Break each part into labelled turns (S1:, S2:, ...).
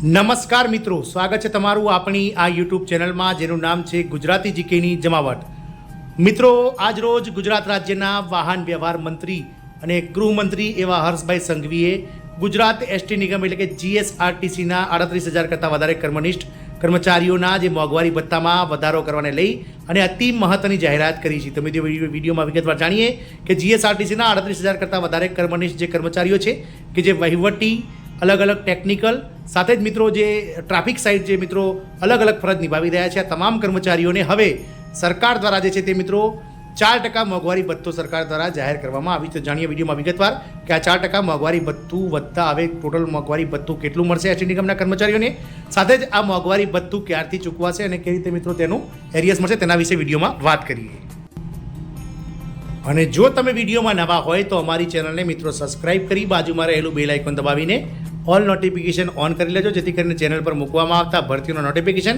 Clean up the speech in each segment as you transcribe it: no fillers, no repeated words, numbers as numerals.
S1: નમસ્કાર મિત્રો, સ્વાગત છે તમારું આપણી આ યુટ્યુબ ચેનલમાં જેનું નામ છે ગુજરાતી જીકેની જમાવટ. મિત્રો, આજ રોજ ગુજરાત રાજ્યના વાહન વ્યવહાર મંત્રી અને ગૃહમંત્રી એવા હર્ષભાઈ સંઘવીએ ગુજરાત એસટી નિગમ એટલે કે જીએસઆરટીસીના 38,000 કરતાં વધારે કર્મનિષ્ઠ કર્મચારીઓના જે મોંઘવારી ભથ્થામાં વધારો કરવાને લઈ અને અતિ મહત્વની જાહેરાત કરી છે. તમે વિડીયોમાં વિગતવાર જાણીએ કે જીએસઆરટીસીના 38,000 કરતાં વધારે કર્મનિષ્ઠ જે કર્મચારીઓ છે કે જે વહીવટી અલગ અલગ ટેકનિકલ સાથે જ મિત્રો જે ટ્રાફિક સાઇડ જે મિત્રો અલગ અલગ ફરજ નિભાવી રહ્યા છે, આ તમામ કર્મચારીઓને હવે સરકાર દ્વારા જે છે તે મિત્રો 4% મોંઘવારી ભથ્થો સરકાર દ્વારા જાહેર કરવામાં આવી. તો જાણીએ વિડીયોમાં વિગતવાર કે આ 4% મોંઘવારી ભથ્થું વધતા હવે ટોટલ મોંઘવારી ભથ્થું કેટલું મળશે એસટી નિગમના કર્મચારીઓને, સાથે જ આ મોંઘવારી ભથ્થું ક્યારથી ચૂકવાશે અને કેવી રીતે મિત્રો તેનું એરિયસ મળશે તેના વિશે વિડીયોમાં વાત કરીએ. અને જો તમે વિડીયોમાં નવા હોય તો અમારી ચેનલને મિત્રો સબસ્ક્રાઇબ કરી બાજુમાં રહેલું બેલ આઇકોન દબાવીને ઓલ નોટિફિકેશન ઓન કરી લેજો, જેથી કરીને ચેનલ પર મૂકવામાં આવતા ભરતીઓના નોટિફિકેશન,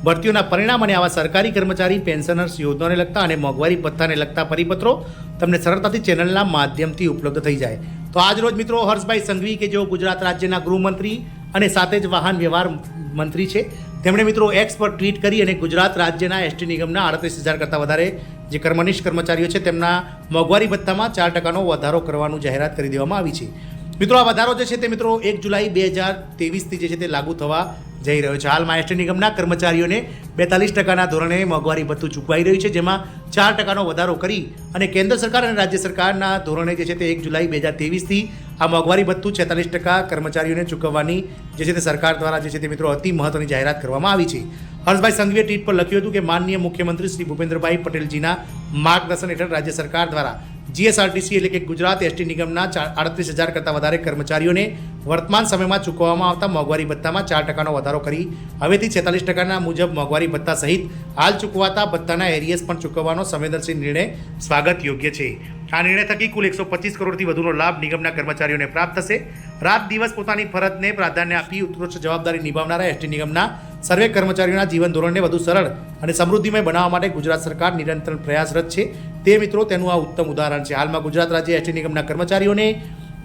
S1: ભરતીઓના પરિણામ અને આવા સરકારી કર્મચારી પેન્શનર્સ યોજનાને લગતા અને મોંઘવારી ભથ્થાને લગતા પરિપત્રો તમને સરળતાથી ચેનલના માધ્યમથી ઉપલબ્ધ થઈ જાય. તો આજ રોજ મિત્રો હર્ષભાઈ સંઘવી કે જેઓ ગુજરાત રાજ્યના ગૃહમંત્રી અને સાથે જ વાહન વ્યવહાર મંત્રી છે, તેમણે મિત્રો એક્સ પર ટ્વીટ કરી અને ગુજરાત રાજ્યના એસટી નિગમના 38,000 કરતાં વધારે જે કર્મનિષ્ઠ કર્મચારીઓ છે તેમના મોંઘવારી ભથ્થામાં 4%નો વધારો કરવાનું જાહેરાત કરી દેવામાં આવી છે. મિત્રો, આ વધારો જે છે તે મિત્રો 1 જુલાઈ 2023થી જે છે તે લાગુ થવા જઈ રહ્યો છે. હાલમાં એસટી નિગમના કર્મચારીઓને 42%ના ધોરણે મોંઘવારી ભથ્થું ચૂકવાઈ રહ્યું છે, જેમાં 4%નો વધારો કરી અને કેન્દ્ર સરકાર અને રાજ્ય સરકારના ધોરણે જે છે તે 1 જુલાઈ 2023થી આ મોંઘવારી ભથ્થું 46% કર્મચારીઓને ચૂકવવાની જે છે તે સરકાર દ્વારા જે છે તે મિત્રો અતિ મહત્વની જાહેરાત કરવામાં આવી છે. હર્ષભાઈ સંઘવીએ ટ્વીટ પર લખ્યું હતું કે માનનીય મુખ્યમંત્રી શ્રી ભૂપેન્દ્રભાઈ પટેલજીના માર્ગદર્શન હેઠળ રાજ્ય સરકાર દ્વારા જીએસઆરટીસી એટલે કે ગુજરાત એસટી નિગમના 38,000 કરતાં વધારે કર્મચારીઓને વર્તમાન સમયમાં ચૂકવવામાં આવતા મોંઘવારી ભથ્થામાં 4%નો વધારો કરી હવેથી 46%ના મુજબ મોંઘવારી ભથ્થા સહિત હાલ ચૂકવાતા ભથ્થાના એરિયસ પણ ચૂકવવાનો સંવેદનશીલ નિર્ણય સ્વાગત યોગ્ય છે. આ નિર્ણય થકી કુલ 125 કરોડથી વધુનો લાભ નિગમના કર્મચારીઓને પ્રાપ્ત થશે. રાત દિવસ પોતાની ફરજને પ્રાધાન્ય આપી ઉત્કૃષ્ટ જવાબદારી નિભાવનારા એસટી નિગમના સર્વે કર્મચારીઓના જીવન ધોરણને વધુ સરળ અને સમૃદ્ધિમય બનાવવા માટે ગુજરાત સરકાર નિરંતર પ્રયાસરત છે. તે મિત્રો તેનું આ ઉત્તમ ઉદાહરણ છે. હાલમાં ગુજરાત રાજ્ય એસટી નિગમના કર્મચારીઓને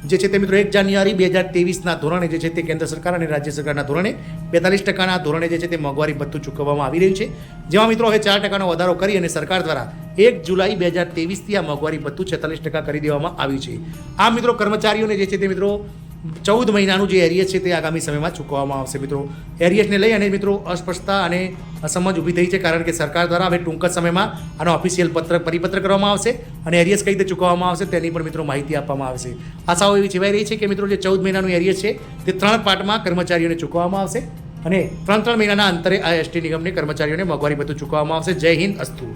S1: જે છે તે મિત્રો 1 જાન્યુઆરી 2023ના ધોરણે જે છે તે કેન્દ્ર સરકાર અને રાજ્ય સરકારના ધોરણે 42%ના ધોરણે જે છે તે મોંઘવારી ભથ્થું ચૂકવવામાં આવી રહ્યું છે, જેમાં મિત્રો હવે 4%નો વધારો કરી અને સરકાર દ્વારા 1 જુલાઈ 2023થી આ મોંઘવારી ભથ્થું 46% કરી દેવામાં આવ્યું છે. આ મિત્રો કર્મચારીઓને જે છે તે મિત્રો 14 મહિનાનું જે એરિયસ છે તે આગામી સમયમાં ચૂકવવામાં આવશે. મિત્રો, એરિયસને લઈ અને મિત્રો અસ્પષ્ટતા અને અસમજ ઊભી થઈ છે, કારણ કે સરકાર દ્વારા હવે ટૂંક જ સમયમાં આનો ઓફિશિયલ પરિપત્ર કરવામાં આવશે અને એરિયસ કઈ રીતે ચૂકવવામાં આવશે તેની પણ મિત્રો માહિતી આપવામાં આવશે. આશાઓ એવી છેવાઈ રહી છે કે મિત્રો જે 14 મહિનાનું એરિયસ છે તે 3 પાર્ટમાં કર્મચારીઓને ચૂકવવામાં આવશે અને 3 મહિનાના અંતરે આ એસટી નિગમની કર્મચારીઓને મોંઘવારી ભથ્થું ચૂકવવામાં આવશે. જય હિન્દ, અસ્તુ.